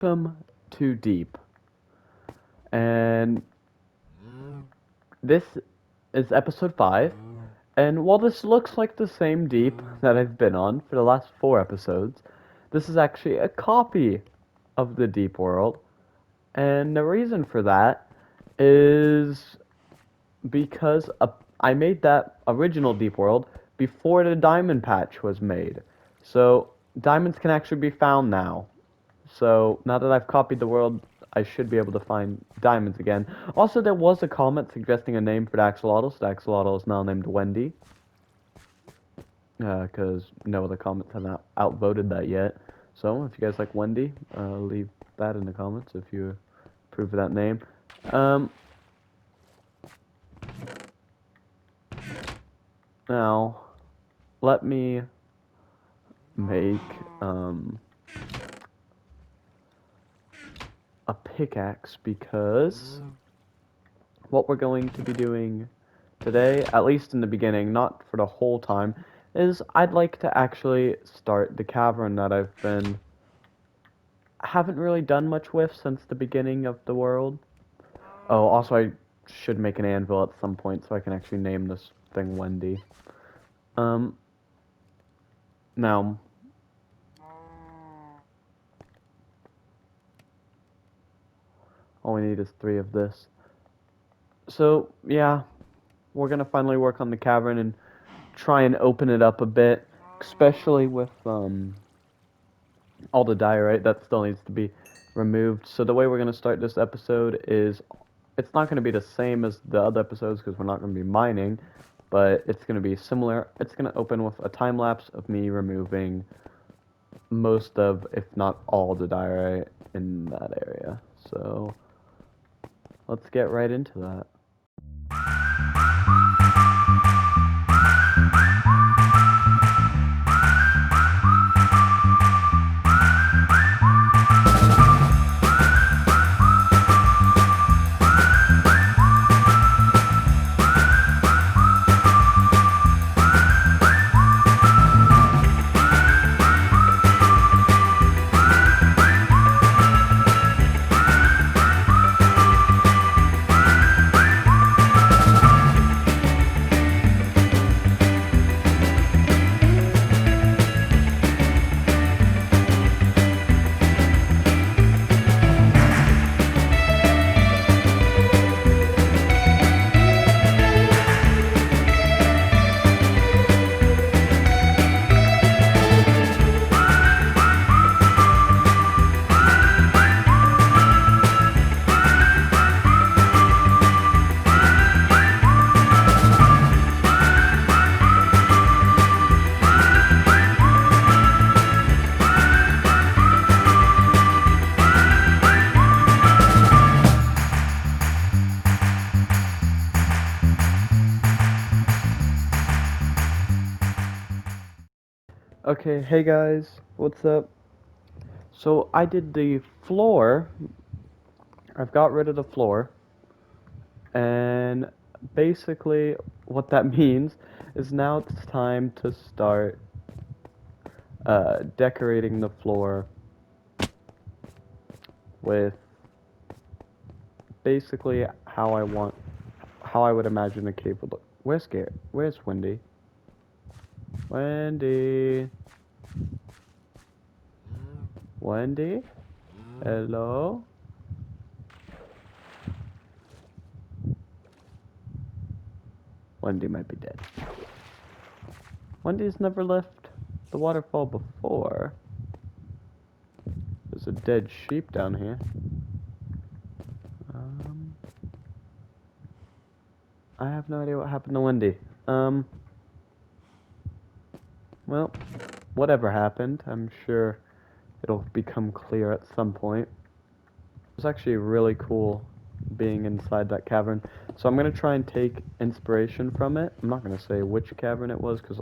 Welcome to Deep. And this is episode 5. And while this looks like the same Deep that I've been on for the last 4 episodes, this is actually a copy of the Deep World. And the reason for that is because I made that original Deep World before the diamond patch was made. So diamonds can actually be found now. So now that I've copied the world, I should be able to find diamonds again. Also, there was a comment suggesting a name for the axolotl, so the axolotl is now named Wendy. Because no other comments have outvoted that yet. So if you guys like Wendy, leave that in the comments if you approve of that name. Now, let me make a pickaxe because what we're going to be doing today, at least in the beginning, not for the whole time, is I'd like to actually start the cavern that haven't really done much with since the beginning of the world. Oh, also I should make an anvil at some point so I can actually name this thing Wendy. Now, all we need is 3 of this. So, yeah, we're gonna finally work on the cavern and try and open it up a bit, especially with, all the diorite that still needs to be removed. So the way we're going to start this episode is, it's not going to be the same as the other episodes because we're not going to be mining, but it's going to be similar. It's going to open with a time lapse of me removing most of, if not all, the diorite in that area. So let's get right into that. Okay, hey guys, what's up? So I did the floor. I've got rid of the floor. And basically what that means is now it's time to start decorating the floor with basically how I would imagine a cave would look. Where's Wendy? Wendy? Wendy? Hello? Wendy might be dead. Wendy's never left the waterfall before. There's a dead sheep down here. I have no idea what happened to Wendy. Well, whatever happened, I'm sure it'll become clear at some point. It was actually really cool being inside that cavern. So I'm going to try and take inspiration from it. I'm not going to say which cavern it was, because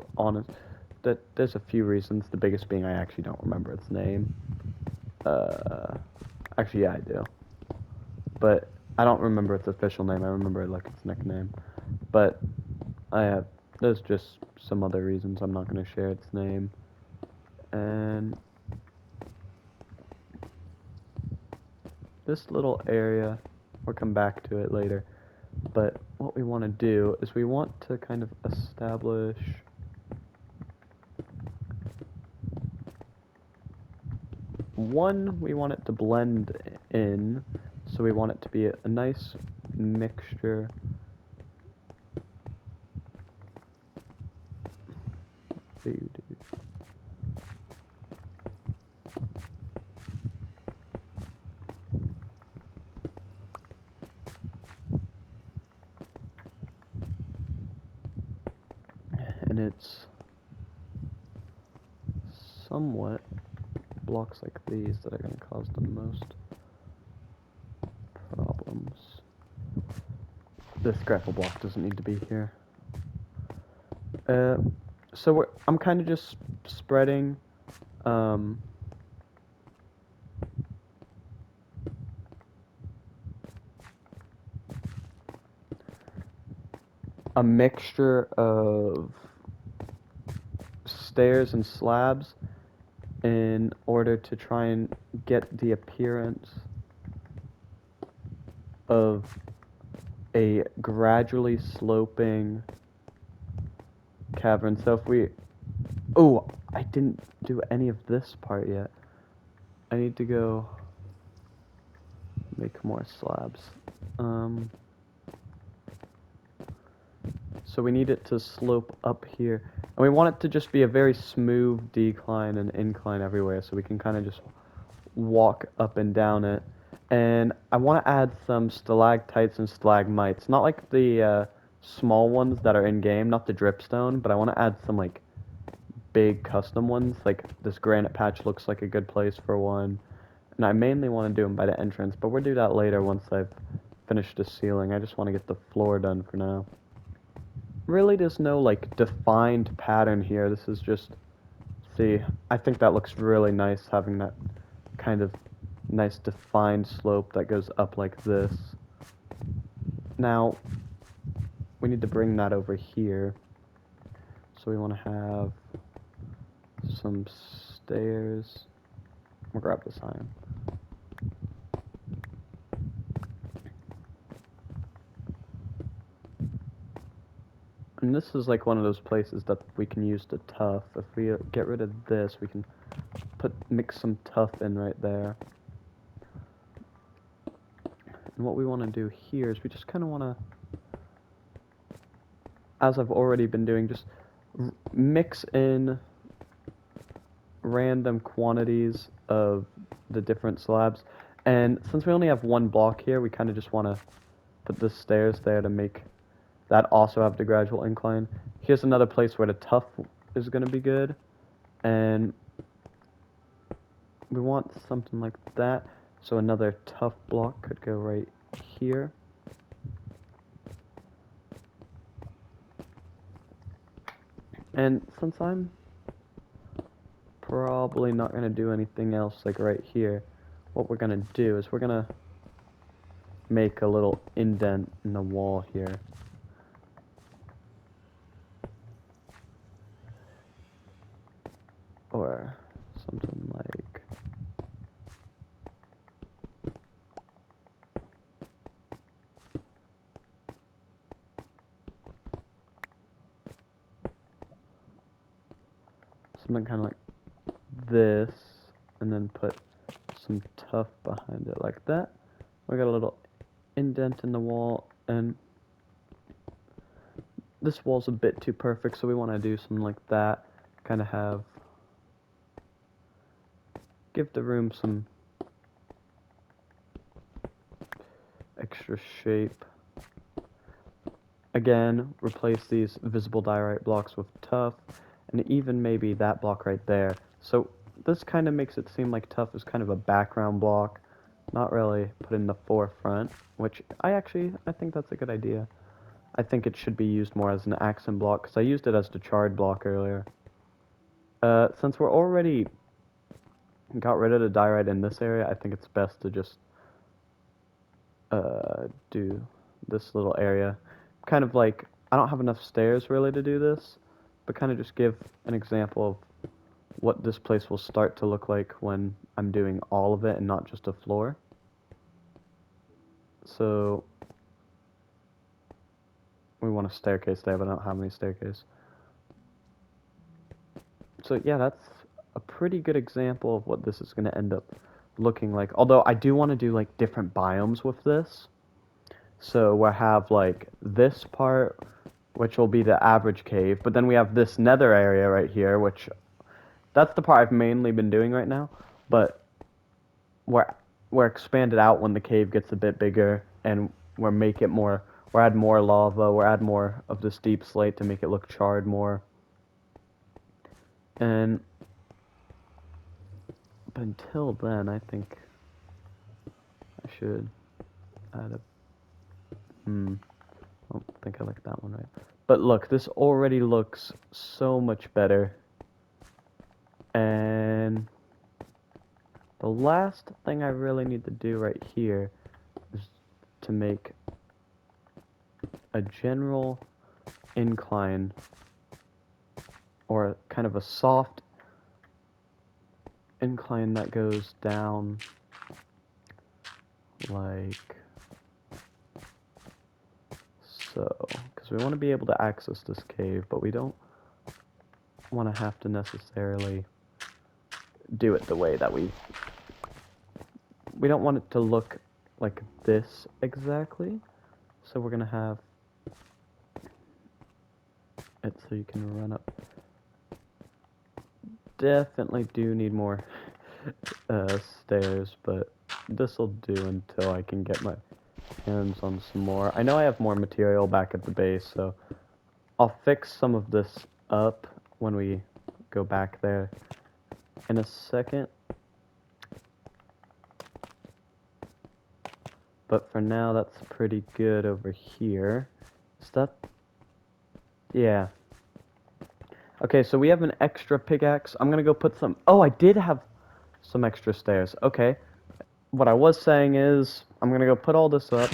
there's a few reasons. The biggest being I actually don't remember its name. Actually, yeah, I do. But I don't remember its official name. I remember like its nickname. But there's just some other reasons I'm not going to share its name. And this little area, we'll come back to it later, but what we want to do is we want to kind of establish one, we want it to blend in, so we want it to be a nice mixture. And it's somewhat blocks like these that are going to cause the most problems. This grapple block doesn't need to be here. So I'm kind of just spreading a mixture of stairs and slabs in order to try and get the appearance of a gradually sloping cavern. So if we... Oh, I didn't do any of this part yet. I need to go make more slabs. So we need it to slope up here. And we want it to just be a very smooth decline and incline everywhere, so we can kind of just walk up and down it. And I want to add some stalactites and stalagmites. Not like the small ones that are in-game, not the dripstone, but I want to add some, like, big custom ones. Like, this granite patch looks like a good place for one. And I mainly want to do them by the entrance, but we'll do that later once I've finished the ceiling. I just want to get the floor done for now. Really, there's no, like, defined pattern here. This is just... See, I think that looks really nice, having that kind of nice defined slope that goes up like this. Now, we need to bring that over here. So we want to have some stairs. We'll grab this iron. And this is like one of those places that we can use the tuff. If we get rid of this, we can mix some tuff in right there. And what we want to do here is we just kind of want to, as I've already been doing, just mix in random quantities of the different slabs. And since we only have one block here, we kind of just want to put the stairs there to make that also have the gradual incline. Here's another place where the tuff is going to be good. And we want something like that. So another tuff block could go right here. And since I'm probably not going to do anything else like right here, what we're going to do is we're going to make a little indent in the wall here. Or something like... something kind of like this, and then put some tuff behind it like that. We got a little indent in the wall, and this wall's a bit too perfect, so we want to do something like that. Kind of give the room some extra shape. Again, replace these visible diorite blocks with tuff, and even maybe that block right there. So this kind of makes it seem like tuff is kind of a background block, not really put in the forefront, which I think that's a good idea. I think it should be used more as an accent block, because I used it as the charred block earlier. Since we're already got rid of the diorite in this area, I think it's best to just do this little area. Kind of like, I don't have enough stairs really to do this, but kind of just give an example of what this place will start to look like when I'm doing all of it and not just a floor. So we want a staircase there, but I don't have any staircase. So yeah, that's a pretty good example of what this is going to end up looking like. Although I do want to do like different biomes with this. So we'll have like this part, which will be the average cave, but then we have this nether area right here, which that's the part I've mainly been doing right now. But we're expanded out when the cave gets a bit bigger, and we're add more lava, we're add more of this deep slate to make it look charred more. And but until then, I think I should add a I don't think I like that one right. But look, this already looks so much better. And the last thing I really need to do right here is to make a general incline, or kind of a soft incline that goes down like so, because we want to be able to access this cave, but we don't want to have to necessarily do it the way that we don't want it to look like this exactly, so we're gonna have it so you can run up. Definitely do need more stairs, but this will do until I can get my hands on some more. I know I have more material back at the base, so I'll fix some of this up when we go back there in a second. But for now, that's pretty good over here. Is that... yeah. Okay, so we have an extra pickaxe. I'm gonna go put some... oh, I did have some extra stairs. Okay. What I was saying is, I'm gonna go put all this up,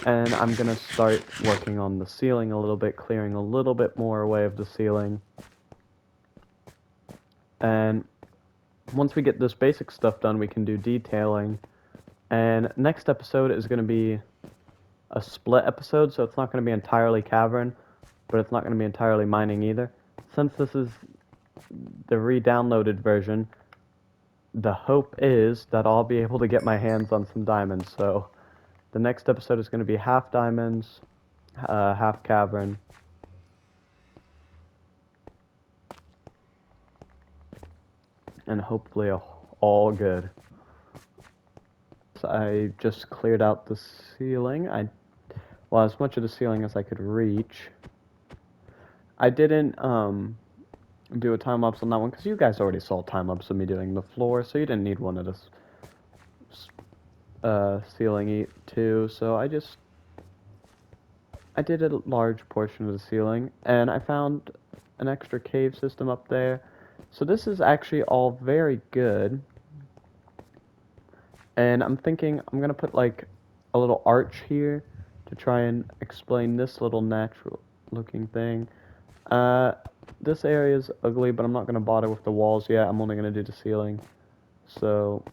and I'm gonna start working on the ceiling a little bit, clearing a little bit more away of the ceiling. And once we get this basic stuff done, we can do detailing. And next episode is gonna be a split episode, so it's not gonna be entirely cavern, but it's not gonna be entirely mining either. Since this is the re-downloaded version, the hope is that I'll be able to get my hands on some diamonds, so the next episode is going to be half diamonds, half cavern. And hopefully all good. So I just cleared out the ceiling. Well, as much of the ceiling as I could reach. I didn't do a time lapse on that one because you guys already saw a time lapse of me doing the floor, so you didn't need one of this ceiling too. So I did a large portion of the ceiling, and I found an extra cave system up there. So this is actually all very good. And I'm thinking I'm going to put like a little arch here to try and explain this little natural looking thing. This area is ugly, but I'm not going to bother with the walls yet. I'm only going to do the ceiling. So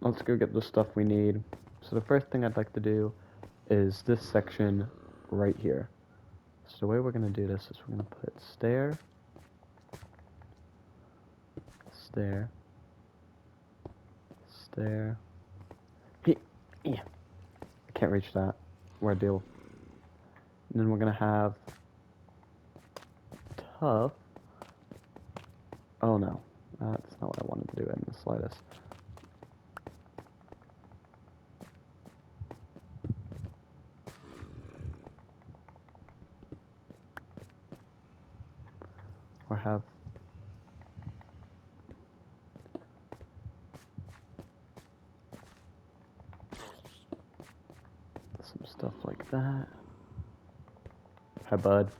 let's go get the stuff we need. So the first thing I'd like to do is this section right here. So the way we're going to do this is we're going to put stair, stair, stair. Yeah. I can't reach that. Where I do. And then we're going to have tough. Oh no. That's not what I wanted to do in the slightest. Or have some stuff like that. Hi, bud.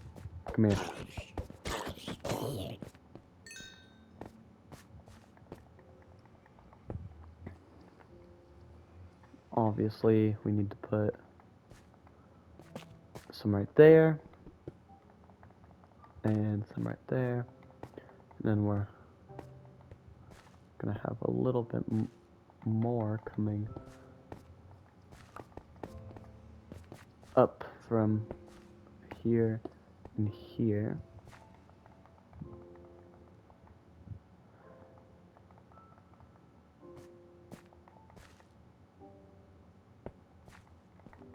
Come here. Obviously, we need to put some right there. And some right there. And then we're gonna have a little bit more coming up from here and here.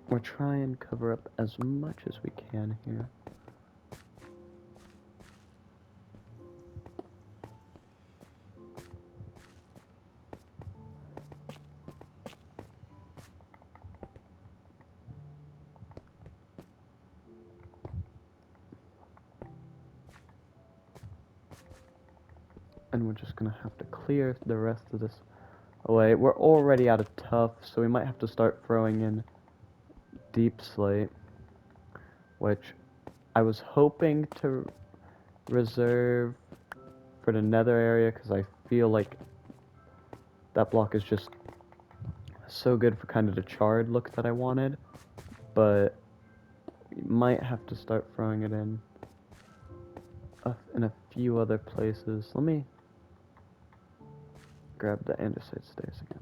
We'll try and cover up as much as we can here. And we're just gonna have to clear the rest of this away. We're already out of tough, so we might have to start throwing in deep slate, which I was hoping to reserve for the nether area because I feel like that block is just so good for kind of the charred look that I wanted, but we might have to start throwing it in a few other places. Let me grab the andesite stairs again.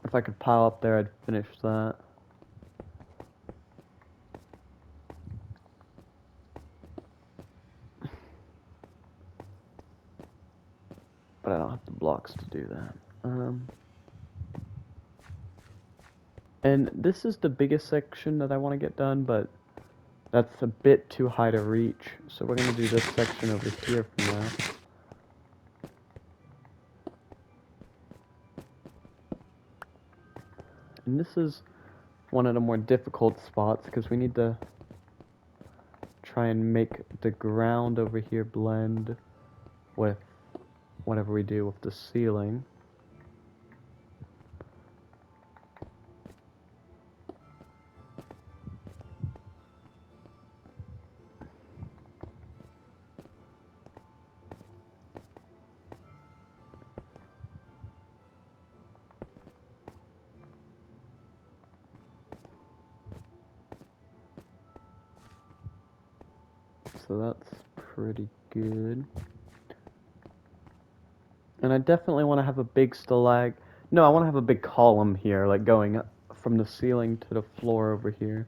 If I could pile up there, I'd finish that. But I don't have the blocks to do that. And this is the biggest section that I want to get done, but that's a bit too high to reach. So we're going to do this section over here for now. And this is one of the more difficult spots because we need to try and make the ground over here blend with whatever we do with the ceiling. So that's pretty good. And I definitely want to have a big stalag. No, I want to have a big column here, like going up from the ceiling to the floor over here.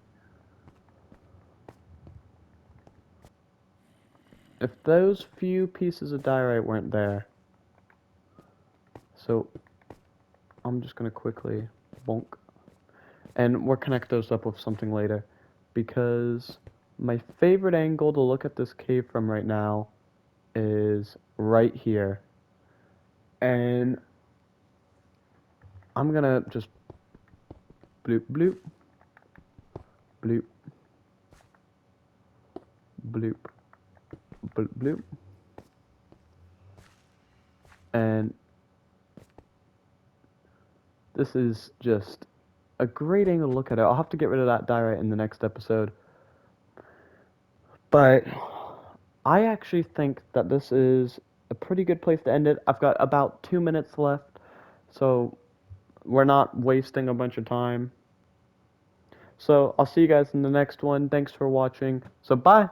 If those few pieces of diorite weren't there, so I'm just gonna quickly bonk, and we'll connect those up with something later, because my favorite angle to look at this cave from right now is right here, and I'm gonna just bloop bloop bloop bloop bloop bloop, and this is just a great angle to look at it. I'll have to get rid of that diorite in the next episode, but I actually think that this is a pretty good place to end it. I've got about 2 minutes left, so we're not wasting a bunch of time. So I'll see you guys in the next one. Thanks for watching. So bye.